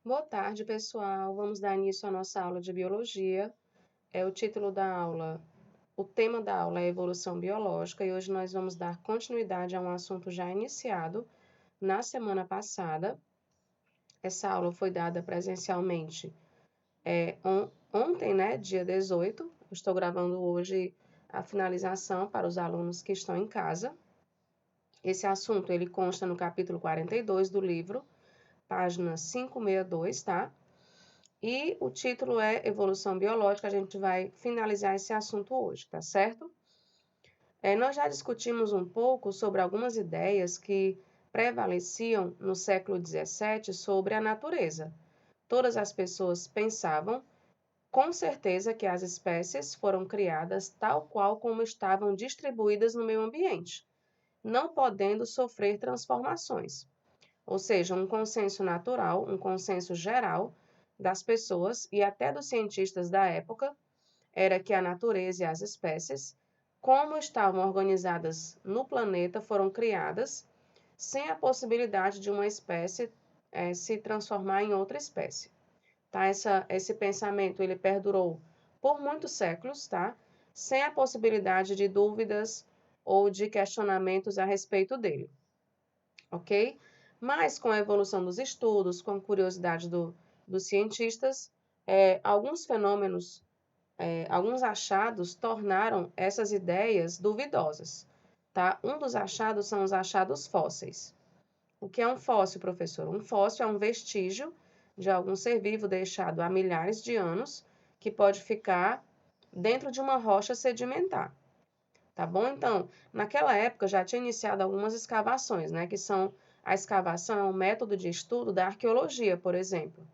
Boa tarde, pessoal. Vamos dar início à nossa aula de biologia. O título da aula, o tema da aula é evolução biológica e hoje nós vamos dar continuidade a um assunto já iniciado na semana passada. Essa aula foi dada presencialmente ontem, né, dia 18. Eu estou gravando hoje a finalização para os alunos que estão em casa. Esse assunto ele consta no capítulo 42 do livro, página 562, tá? E o título é Evolução Biológica. A gente vai finalizar esse assunto hoje, tá certo? Nós já discutimos um pouco sobre algumas ideias que prevaleciam no século XVII sobre a natureza. Todas as pessoas pensavam, com certeza, que as espécies foram criadas tal qual como estavam distribuídas no meio ambiente, não podendo sofrer transformações. Ou seja, um consenso natural, um consenso geral das pessoas e até dos cientistas da época era que a natureza e as espécies, como estavam organizadas no planeta, foram criadas sem a possibilidade de uma espécie se transformar em outra espécie. Tá? Esse pensamento ele perdurou por muitos séculos, tá? Sem a possibilidade de dúvidas ou de questionamentos a respeito dele, ok? Mas com a evolução dos estudos, com a curiosidade dos cientistas, alguns fenômenos, alguns achados tornaram essas ideias duvidosas. Tá? Um dos achados são os achados fósseis. O que é um fóssil, professor? Um fóssil é um vestígio de algum ser vivo deixado há milhares de anos que pode ficar dentro de uma rocha sedimentar. Tá bom? Então, naquela época já tinha iniciado algumas escavações, né? Que são a escavação é um método de estudo da arqueologia, por exemplo.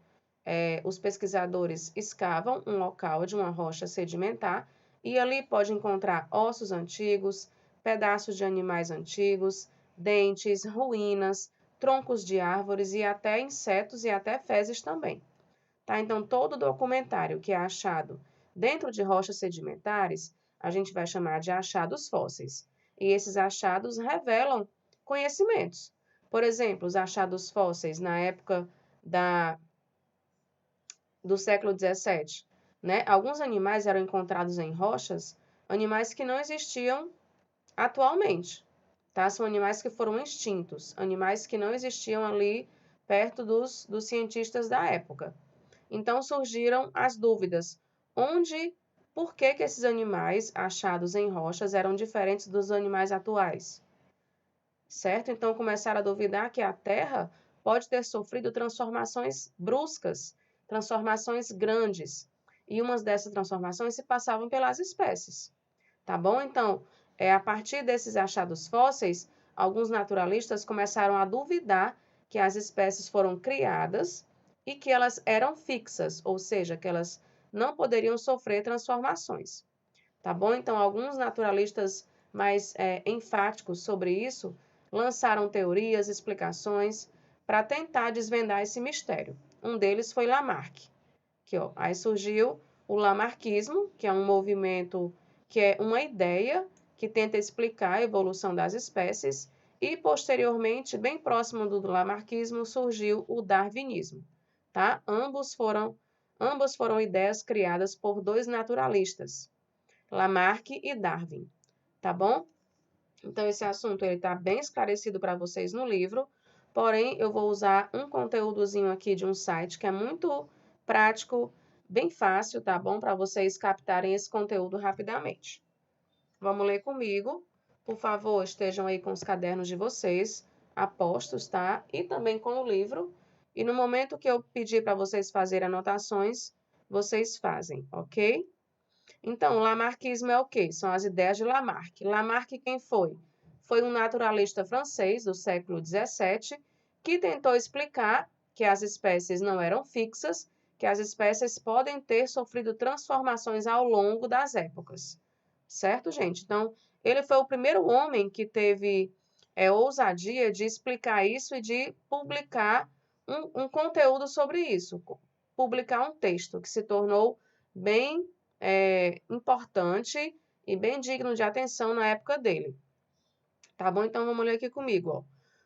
Os pesquisadores escavam um local de uma rocha sedimentar e ali pode encontrar ossos antigos, pedaços de animais antigos, dentes, ruínas, troncos de árvores e até insetos e até fezes também. Tá? Então, todo documentário que é achado dentro de rochas sedimentares, a gente vai chamar de achados fósseis. E esses achados revelam conhecimentos. Por exemplo, os achados fósseis na época do século XVII, né? Alguns animais eram encontrados em rochas, animais que não existiam atualmente, tá? São animais que foram extintos, animais que não existiam ali perto dos cientistas da época. Então surgiram as dúvidas: onde, por que que esses animais achados em rochas eram diferentes dos animais atuais? Certo? Então começaram a duvidar que a Terra pode ter sofrido transformações bruscas, transformações grandes, e umas dessas transformações se passavam pelas espécies. Tá bom? Então, a partir desses achados fósseis, alguns naturalistas começaram a duvidar que as espécies foram criadas e que elas eram fixas, ou seja, que elas não poderiam sofrer transformações. Tá bom? Então, alguns naturalistas mais enfáticos sobre isso lançaram teorias, explicações para tentar desvendar esse mistério. Um deles foi Lamarck. Aqui, ó. Aí surgiu o Lamarckismo, que é um movimento, que é uma ideia que tenta explicar a evolução das espécies, e posteriormente, bem próximo do Lamarckismo, surgiu o Darwinismo. Tá? Ambas foram ideias criadas por dois naturalistas, Lamarck e Darwin, tá bom? Então, esse assunto está bem esclarecido para vocês no livro, porém, eu vou usar um conteúdozinho aqui de um site que é muito prático, bem fácil, tá bom? Para vocês captarem esse conteúdo rapidamente. Vamos ler comigo. Por favor, estejam aí com os cadernos de vocês, apostos, tá? E também com o livro. E no momento que eu pedir para vocês fazerem anotações, vocês fazem, ok? Então, o lamarckismo é o quê? São as ideias de Lamarck. Lamarck quem foi? Foi um naturalista francês do século XVII que tentou explicar que as espécies não eram fixas, que as espécies podem ter sofrido transformações ao longo das épocas. Certo, gente? Então, ele foi o primeiro homem que teve ousadia de explicar isso e de publicar um conteúdo sobre isso, publicar um texto que se tornou bem importante e bem digno de atenção na época dele. Tá bom? Então vamos ler aqui comigo, ó.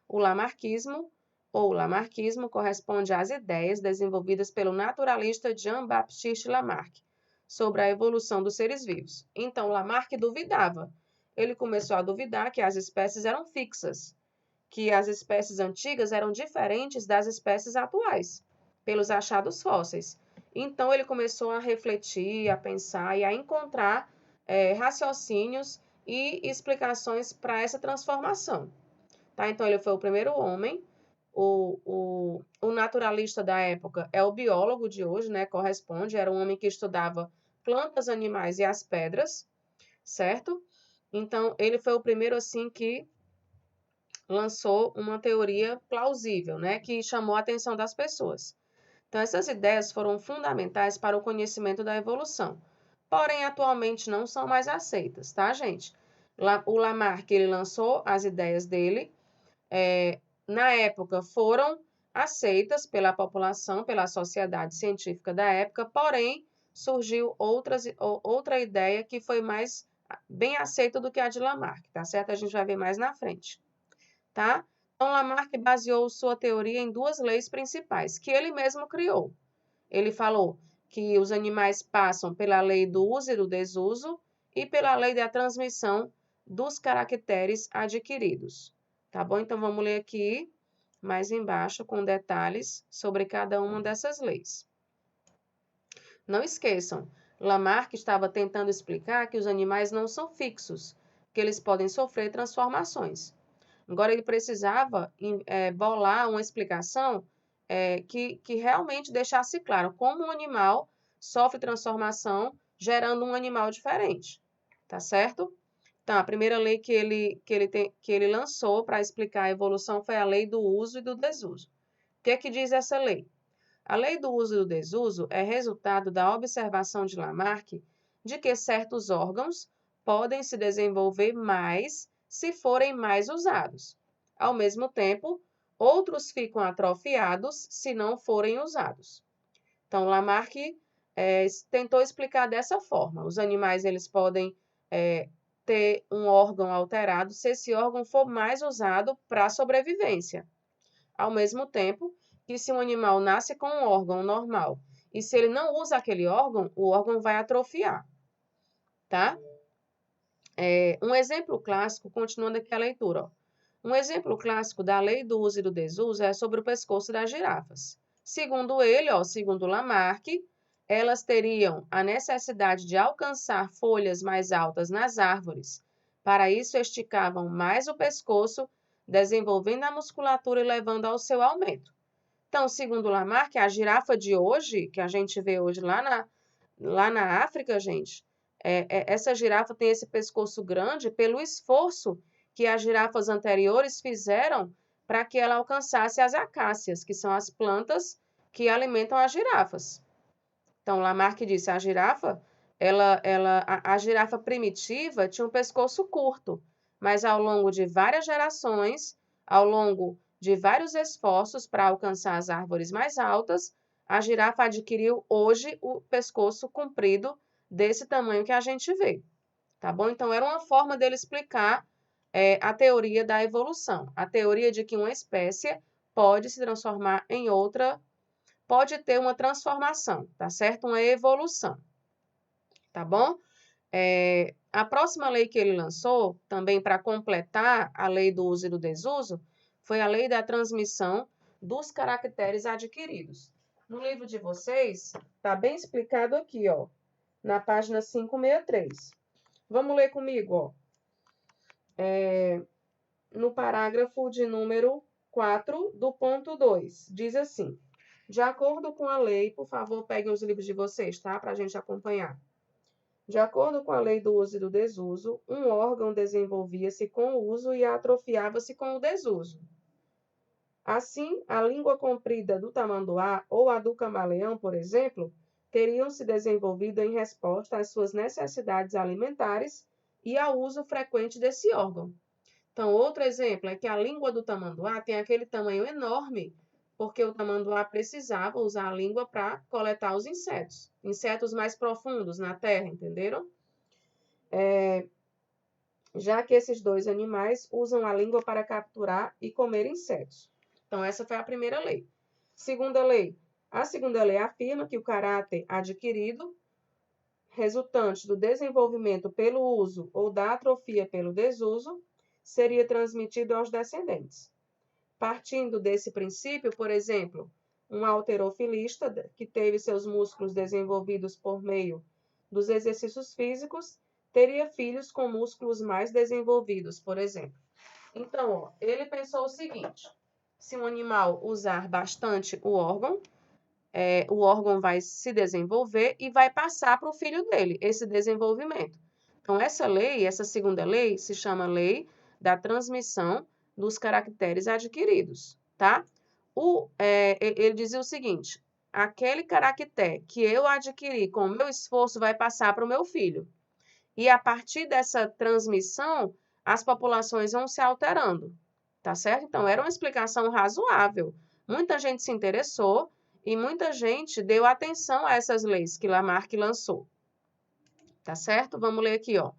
O Lamarckismo, ou lamarquismo, corresponde às ideias desenvolvidas pelo naturalista Jean-Baptiste Lamarck sobre a evolução dos seres vivos. Então, Lamarck duvidava. Ele começou a duvidar que as espécies eram fixas, que as espécies antigas eram diferentes das espécies atuais, pelos achados fósseis. Então, ele começou a refletir, a pensar e a encontrar raciocínios e explicações para essa transformação. Tá? Então, ele foi o primeiro homem. O naturalista da época é o biólogo de hoje, né? Corresponde, era um homem que estudava plantas, animais e as pedras, certo? Então, ele foi o primeiro, assim, que lançou uma teoria plausível, né? Que chamou a atenção das pessoas. Então, essas ideias foram fundamentais para o conhecimento da evolução. Porém, atualmente não são mais aceitas, tá, gente? O Lamarck, ele lançou as ideias dele, na época foram aceitas pela população, pela sociedade científica da época, porém surgiu outra ideia que foi mais bem aceita do que a de Lamarck, tá certo? A gente vai ver mais na frente, tá? Então, Lamarck baseou sua teoria em duas leis principais, que ele mesmo criou. Ele falou que os animais passam pela lei do uso e do desuso e pela lei da transmissão dos caracteres adquiridos. Tá bom? Então, vamos ler aqui mais embaixo com detalhes sobre cada uma dessas leis. Não esqueçam, Lamarck estava tentando explicar que os animais não são fixos, que eles podem sofrer transformações. Agora, ele precisava bolar uma explicação que realmente deixasse claro como um animal sofre transformação, gerando um animal diferente. Tá certo? Então, a primeira lei que ele lançou para explicar a evolução foi a lei do uso e do desuso. O que é que diz essa lei? A lei do uso e do desuso é resultado da observação de Lamarck de que certos órgãos podem se desenvolver mais se forem mais usados. Ao mesmo tempo, outros ficam atrofiados se não forem usados. Então, Lamarck tentou explicar dessa forma. Os animais eles podem ter um órgão alterado se esse órgão for mais usado para a sobrevivência. Ao mesmo tempo que se um animal nasce com um órgão normal e se ele não usa aquele órgão, o órgão vai atrofiar, tá? Um exemplo clássico, continuando aqui a leitura, ó. Um exemplo clássico da lei do uso e do desuso é sobre o pescoço das girafas. Segundo ele, segundo Lamarck, elas teriam a necessidade de alcançar folhas mais altas nas árvores. Para isso, esticavam mais o pescoço, desenvolvendo a musculatura e levando ao seu aumento. Então, segundo Lamarck, a girafa de hoje, que a gente vê hoje lá na África, gente, essa girafa tem esse pescoço grande pelo esforço que as girafas anteriores fizeram para que ela alcançasse as acácias, que são as plantas que alimentam as girafas. Então, Lamarck disse, a girafa primitiva tinha um pescoço curto, mas ao longo de várias gerações, ao longo de vários esforços para alcançar as árvores mais altas, a girafa adquiriu hoje o pescoço comprido desse tamanho que a gente vê, tá bom? Então, era uma forma dele explicar a teoria da evolução, a teoria de que uma espécie pode se transformar em outra, pode ter uma transformação, tá certo? Uma evolução, tá bom? A próxima lei que ele lançou, também para completar a lei do uso e do desuso, foi a lei da transmissão dos caracteres adquiridos. No livro de vocês, está bem explicado aqui, ó, na página 563. Vamos ler comigo, ó. No parágrafo de número 4 do ponto 2, diz assim: de acordo com a lei, por favor, peguem os livros de vocês, tá? Para a gente acompanhar. De acordo com a lei do uso e do desuso, um órgão desenvolvia-se com o uso e atrofiava-se com o desuso. Assim, a língua comprida do tamanduá ou a do camaleão, por exemplo, teriam se desenvolvido em resposta às suas necessidades alimentares e ao uso frequente desse órgão. Então, outro exemplo é que a língua do tamanduá tem aquele tamanho enorme, porque o tamanduá precisava usar a língua para coletar os insetos, insetos mais profundos na terra, entenderam? Já que esses dois animais usam a língua para capturar e comer insetos. Então, essa foi a primeira lei. Segunda lei. A segunda lei afirma que o caráter adquirido, resultante do desenvolvimento pelo uso ou da atrofia pelo desuso, seria transmitido aos descendentes. Partindo desse princípio, por exemplo, um halterofilista que teve seus músculos desenvolvidos por meio dos exercícios físicos, teria filhos com músculos mais desenvolvidos, por exemplo. Então, ó, ele pensou o seguinte: se um animal usar bastante o órgão vai se desenvolver e vai passar para o filho dele esse desenvolvimento. Então, essa segunda lei, se chama lei da transmissão dos caracteres adquiridos, tá? Ele dizia o seguinte: aquele caractere que eu adquiri com o meu esforço vai passar para o meu filho. E a partir dessa transmissão, as populações vão se alterando, tá certo? Então, era uma explicação razoável. Muita gente se interessou e muita gente deu atenção a essas leis que Lamarck lançou, tá certo? Vamos ler aqui, ó.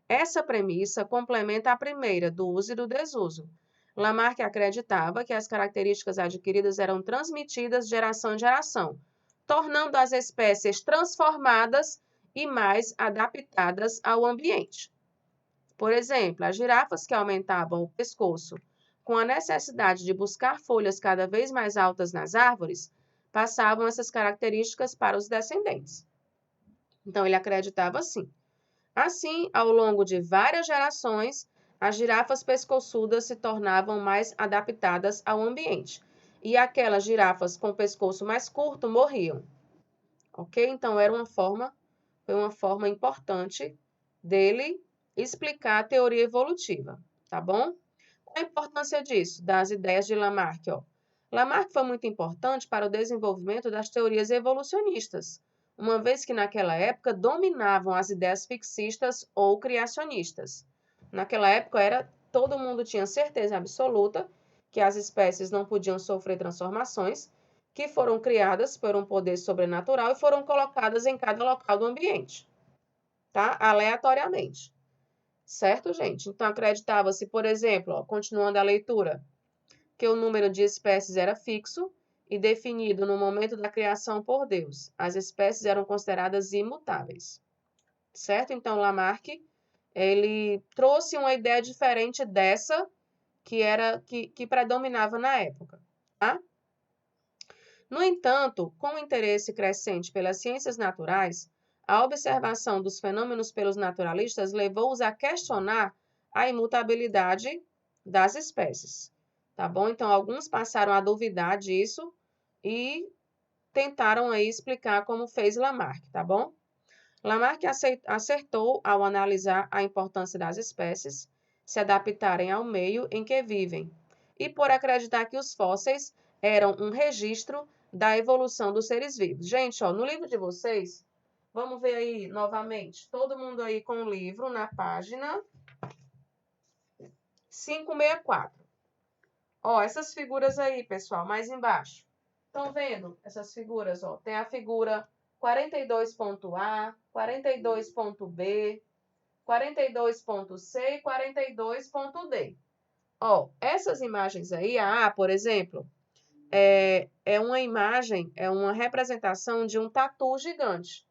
Essa premissa complementa a primeira, do uso e do desuso. Lamarck acreditava que as características adquiridas eram transmitidas de geração em geração, tornando as espécies transformadas e mais adaptadas ao ambiente. Por exemplo, as girafas que aumentavam o pescoço com a necessidade de buscar folhas cada vez mais altas nas árvores, passavam essas características para os descendentes. Então, ele acreditava assim. Assim, ao longo de várias gerações, as girafas pescoçudas se tornavam mais adaptadas ao ambiente. E aquelas girafas com pescoço mais curto morriam. Ok? Então, foi uma forma importante dele explicar a teoria evolutiva, tá bom? Qual a importância disso, das ideias de Lamarck? Ó? Lamarck foi muito importante para o desenvolvimento das teorias evolucionistas, uma vez que naquela época dominavam as ideias fixistas ou criacionistas. Naquela época todo mundo tinha certeza absoluta que as espécies não podiam sofrer transformações, que foram criadas por um poder sobrenatural e foram colocadas em cada local do ambiente, tá? Aleatoriamente. Certo, gente? Então, acreditava-se, por exemplo, ó, continuando a leitura, que o número de espécies era fixo e definido no momento da criação por Deus. As espécies eram consideradas imutáveis. Certo? Então, Lamarck, ele trouxe uma ideia diferente dessa que predominava na época, tá? No entanto, com o interesse crescente pelas ciências naturais, a observação dos fenômenos pelos naturalistas levou-os a questionar a imutabilidade das espécies, tá bom? Então, alguns passaram a duvidar disso e tentaram aí explicar como fez Lamarck, tá bom? Lamarck acertou ao analisar a importância das espécies se adaptarem ao meio em que vivem e por acreditar que os fósseis eram um registro da evolução dos seres vivos. Gente, ó, no livro de vocês, vamos ver aí novamente, todo mundo aí com o livro na página 564. Ó, essas figuras aí, pessoal, mais embaixo. Estão vendo essas figuras, ó? Tem a figura 42.A, 42.B, 42.C e 42.D. Ó, essas imagens aí, a A, por exemplo, é uma imagem, é uma representação de um tatu gigante,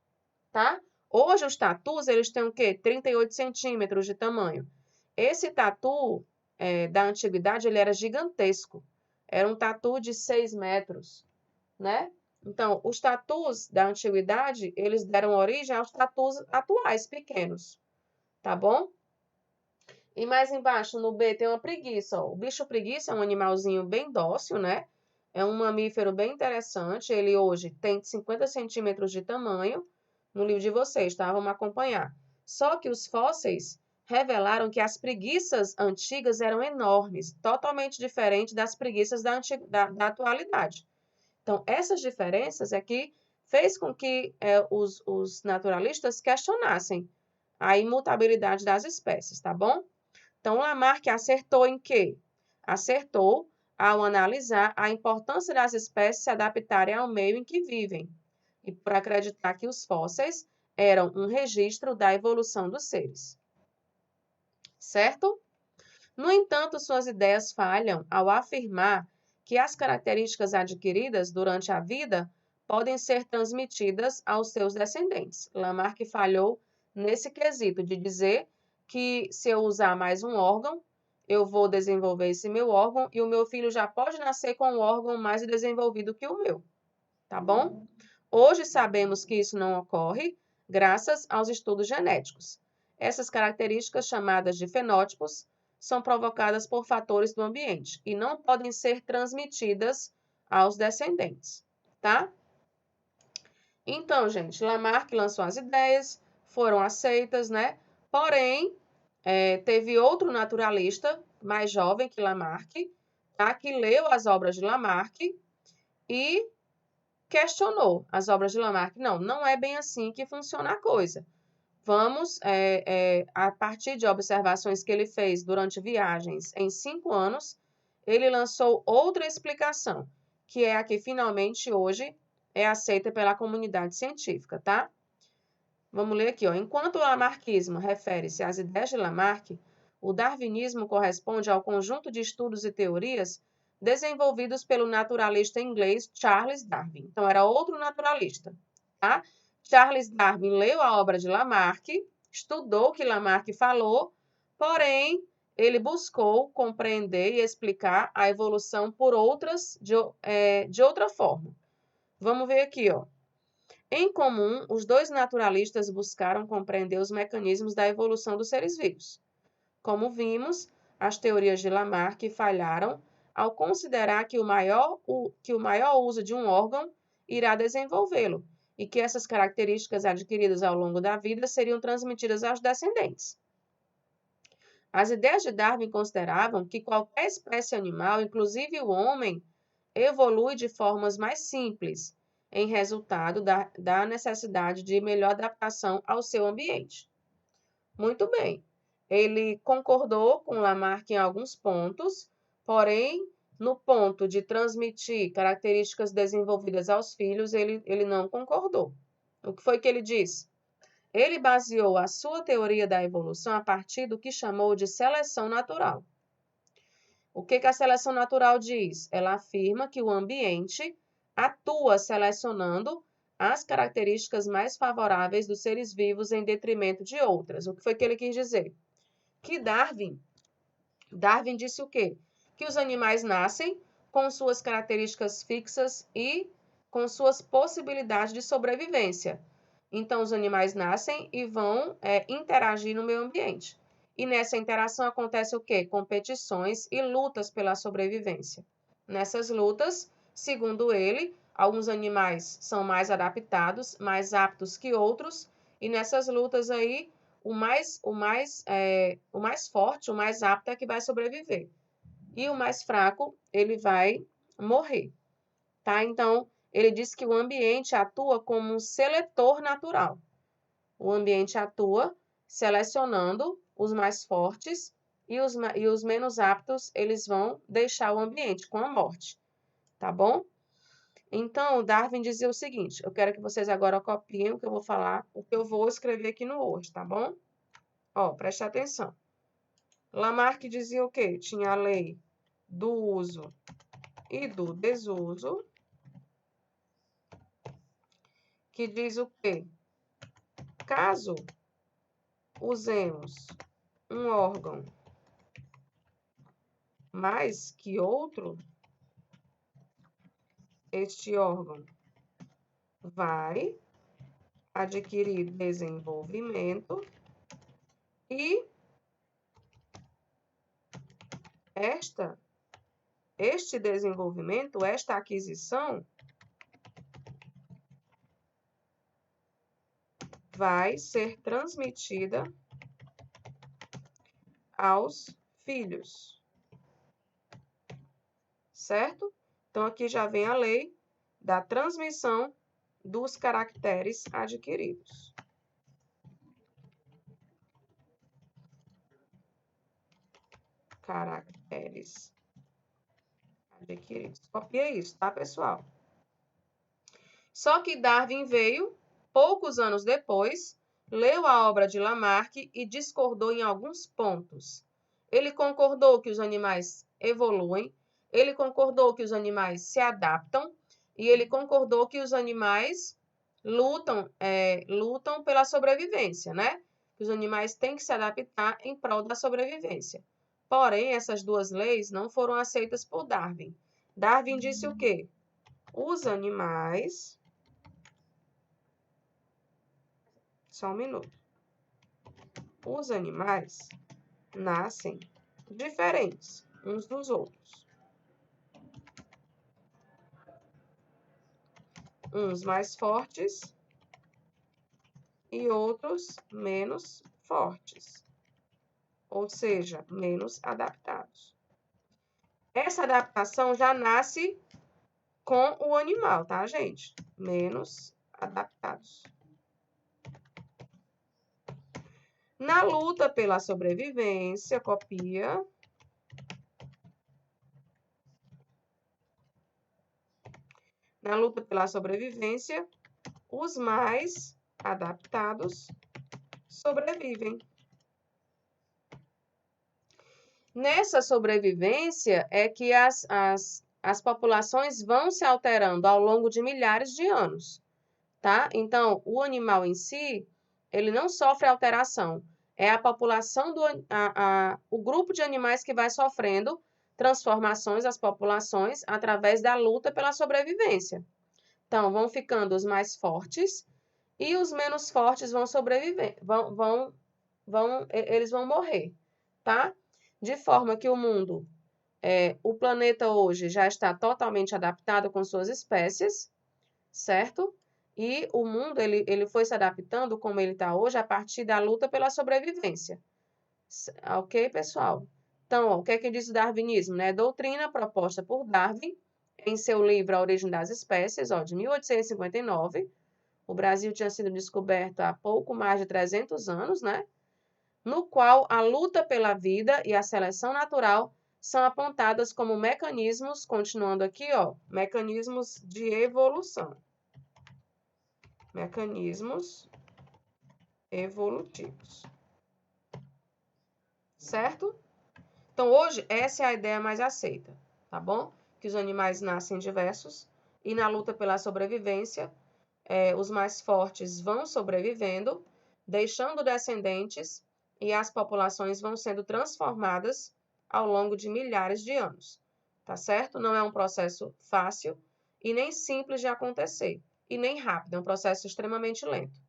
tá? Hoje os tatus, eles têm o quê? 38 centímetros de tamanho. Esse tatu da antiguidade, ele era gigantesco. Era um tatu de 6 metros, né? Então, os tatus da antiguidade, eles deram origem aos tatus atuais, pequenos, tá bom? E mais embaixo, no B, tem uma preguiça. Ó. O bicho preguiça é um animalzinho bem dócil, né? É um mamífero bem interessante. Ele hoje tem 50 centímetros de tamanho. No livro de vocês, tá? Vamos acompanhar. Só que os fósseis revelaram que as preguiças antigas eram enormes, totalmente diferentes das preguiças da atualidade. Então, essas diferenças é que fez com que os naturalistas questionassem a imutabilidade das espécies, tá bom? Então, Lamarck acertou em quê? Acertou ao analisar a importância das espécies se adaptarem ao meio em que vivem e por acreditar que os fósseis eram um registro da evolução dos seres. Certo? No entanto, suas ideias falham ao afirmar que as características adquiridas durante a vida podem ser transmitidas aos seus descendentes. Lamarck falhou nesse quesito de dizer que se eu usar mais um órgão, eu vou desenvolver esse meu órgão e o meu filho já pode nascer com um órgão mais desenvolvido que o meu, tá bom? Hoje sabemos que isso não ocorre graças aos estudos genéticos. Essas características, chamadas de fenótipos, são provocadas por fatores do ambiente e não podem ser transmitidas aos descendentes, tá? Então, gente, Lamarck lançou as ideias, foram aceitas, né? Porém, teve outro naturalista, mais jovem que Lamarck, tá? Que leu as obras de Lamarck e questionou as obras de Lamarck. Não é bem assim que funciona a coisa. Vamos, a partir de observações que ele fez durante viagens em 5 anos, ele lançou outra explicação, que é a que finalmente hoje é aceita pela comunidade científica, tá? Vamos ler aqui, ó. Enquanto o lamarquismo refere-se às ideias de Lamarck, o darwinismo corresponde ao conjunto de estudos e teorias desenvolvidos pelo naturalista inglês Charles Darwin. Então, era outro naturalista, tá? Charles Darwin leu a obra de Lamarck, estudou o que Lamarck falou, porém, ele buscou compreender e explicar a evolução por de outra forma. Vamos ver aqui, ó. Em comum, os dois naturalistas buscaram compreender os mecanismos da evolução dos seres vivos. Como vimos, as teorias de Lamarck falharam ao considerar que o maior uso de um órgão irá desenvolvê-lo e que essas características adquiridas ao longo da vida seriam transmitidas aos descendentes. As ideias de Darwin consideravam que qualquer espécie animal, inclusive o homem, evolui de formas mais simples, em resultado da necessidade de melhor adaptação ao seu ambiente. Muito bem, ele concordou com Lamarck em alguns pontos, porém, no ponto de transmitir características desenvolvidas aos filhos, ele não concordou. O que foi que ele disse? Ele baseou a sua teoria da evolução a partir do que chamou de seleção natural. O que a seleção natural diz? Ela afirma que o ambiente atua selecionando as características mais favoráveis dos seres vivos em detrimento de outras. O que foi que ele quis dizer? Que Darwin disse o quê? Que os animais nascem com suas características fixas e com suas possibilidades de sobrevivência. Então, os animais nascem e vão interagir no meio ambiente. E nessa interação acontece o quê? Competições e lutas pela sobrevivência. Nessas lutas, segundo ele, alguns animais são mais adaptados, mais aptos que outros, e nessas lutas aí, o mais forte, o mais apto é que vai sobreviver. E o mais fraco, ele vai morrer. Tá? Então, ele diz que o ambiente atua como um seletor natural. O ambiente atua selecionando os mais fortes e os menos aptos, eles vão deixar o ambiente com a morte. Tá bom? Então, Darwin dizia o seguinte, eu quero que vocês agora copiem o que eu vou falar, o que eu vou escrever aqui no Word, tá bom? Ó, preste atenção. Lamarck dizia o quê? Tinha a lei do uso e do desuso, que diz o quê? Caso usemos um órgão mais que outro, este órgão vai adquirir desenvolvimento e este desenvolvimento, esta aquisição, vai ser transmitida aos filhos, certo? Então, aqui já vem a lei da transmissão dos caracteres adquiridos. Caracteres adquiridos. Copia isso, tá, pessoal? Só que Darwin veio, poucos anos depois, leu a obra de Lamarck e discordou em alguns pontos. Ele concordou que os animais evoluem, ele concordou que os animais se adaptam e ele concordou que os animais lutam pela sobrevivência, né? Que os animais têm que se adaptar em prol da sobrevivência. Porém, essas duas leis não foram aceitas por Darwin. Darwin disse o quê? Os animais... Só um minuto. Os animais nascem diferentes uns dos outros. Uns mais fortes e outros menos fortes, ou seja, menos adaptados. Essa adaptação já nasce com o animal, tá, gente? Menos adaptados. Na luta pela sobrevivência, copia. Na luta pela sobrevivência, os mais adaptados sobrevivem. Nessa sobrevivência é que as populações vão se alterando ao longo de milhares de anos, tá? Então, o animal em si, ele não sofre alteração. É a população, o grupo de animais que vai sofrendo transformações, as populações, através da luta pela sobrevivência. Então, vão ficando os mais fortes e os menos fortes vão sobreviver, eles vão morrer, tá? De forma que o planeta hoje já está totalmente adaptado com suas espécies, certo? E o mundo, ele foi se adaptando como ele está hoje a partir da luta pela sobrevivência. Ok, pessoal? Então, ó, o que é que diz o darwinismo, né? Doutrina proposta por Darwin em seu livro A Origem das Espécies, ó, de 1859. O Brasil tinha sido descoberto há pouco mais de 300 anos, né? No qual a luta pela vida e a seleção natural são apontadas como mecanismos, continuando aqui, ó, mecanismos de evolução. Mecanismos evolutivos. Certo? Então, hoje, essa é a ideia mais aceita, tá bom? Que os animais nascem diversos e na luta pela sobrevivência, os mais fortes vão sobrevivendo, deixando descendentes e as populações vão sendo transformadas ao longo de milhares de anos, tá certo? Não é um processo fácil e nem simples de acontecer, e nem rápido, é um processo extremamente lento,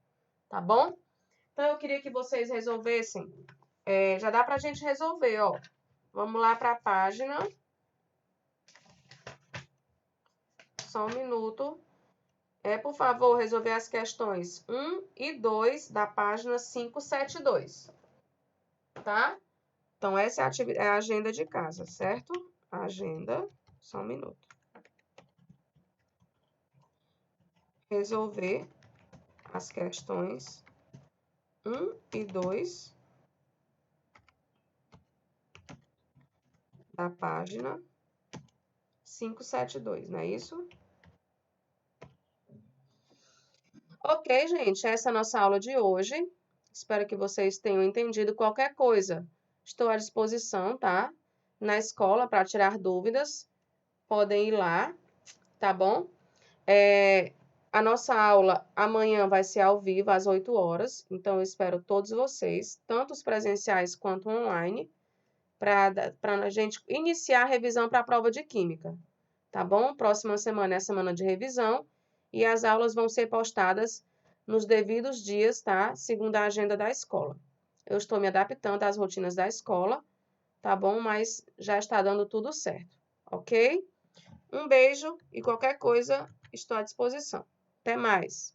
tá bom? Então, eu queria que vocês resolvessem, já dá pra gente resolver, ó. Vamos lá para a página. Só um minuto. Por favor, resolver as questões 1 e 2 da página 572. Tá? Então, essa é a agenda de casa, certo? Agenda. Só um minuto. Resolver as questões 1 e 2 da página 572, não é isso? Ok, gente, essa é a nossa aula de hoje. Espero que vocês tenham entendido. Qualquer coisa, estou à disposição, tá? Na escola para tirar dúvidas. Podem ir lá, tá bom? A nossa aula amanhã vai ser ao vivo, às 8 horas. Então, eu espero todos vocês, tanto os presenciais quanto online, para a gente iniciar a revisão para a prova de Química, tá bom? Próxima semana é a semana de revisão e as aulas vão ser postadas nos devidos dias, tá? Segundo a agenda da escola. Eu estou me adaptando às rotinas da escola, tá bom? Mas já está dando tudo certo, ok? Um beijo e qualquer coisa, estou à disposição. Até mais!